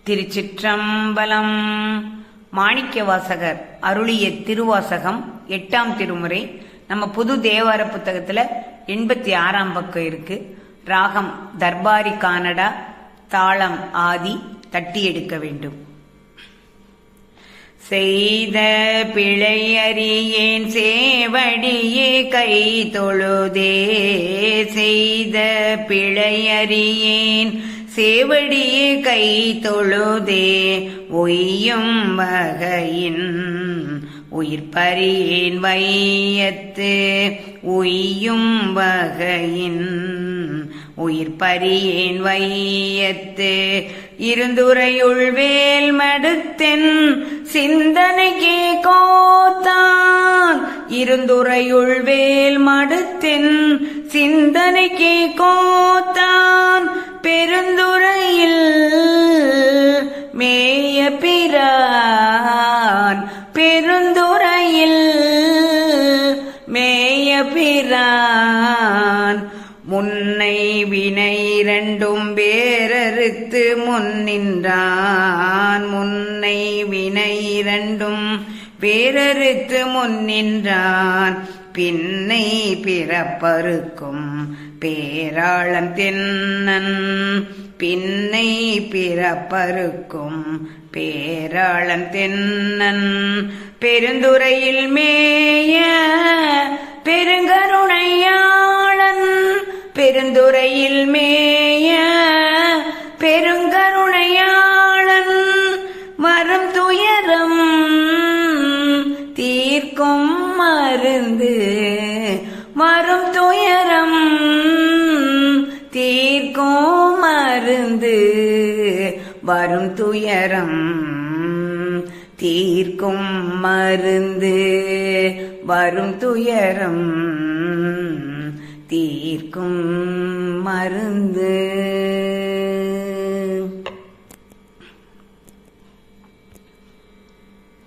திருச்சிற்றம்பலம். மாணிக்கவாசகர் அருளிய திருவாசகம் 8ஆம் திருமுறை. நம்ம புது தேவார புத்தகத்துல 86ஆம் பக்கம் இருக்கு. ராகம் தர்பாரி கானடா, தாளம் ஆதி, தட்டி எடுக்க வேண்டும். செய்த பிழையறியேன் சேவடியே கை தொழுதே, செய்த பிழையறியேன் சேவடியே கை தொழுதே, ஒய்யும் வகையின் உயிர் பறியேன் வையத்து, உய்யும் வகையின் உயிர் பறியேன் வையத்து, இருந்துரையுள் வேல் மடுத்தென் சிந்தனைக்கே கோத்தான், இருந்துரையுள் வேல் மடுத்தென் சிந்தனைக்கே கோத்தான், பெருந்துரையில் மேய பிரான், பெருந்துரையில் மேய பிரான், முன்னை வினை இரண்டும் வேறறுத்து முன்னின்றான், முன்னை வினை இரண்டும் வேறறுத்து முன்னின்றான், பின்னை பிறப்பறுக்கும் பேராளன் தென்னன், பின்னை பிறப்பறுக்கும் பேராளன் தென்னன், பெருந்துரையில் மேய பெருங்கருணையாளன், பெருந்துரையில் மேய பெருங்கருணையாளன், வரும் துயரம் தீர்க்கும் மருந்து, வரும் துயரம் தீர்க்கும் மருந்து, வரும் துயரம் தீர்க்கும் மருந்து, வரும் துயரம் தீர்க்கும் மருந்து.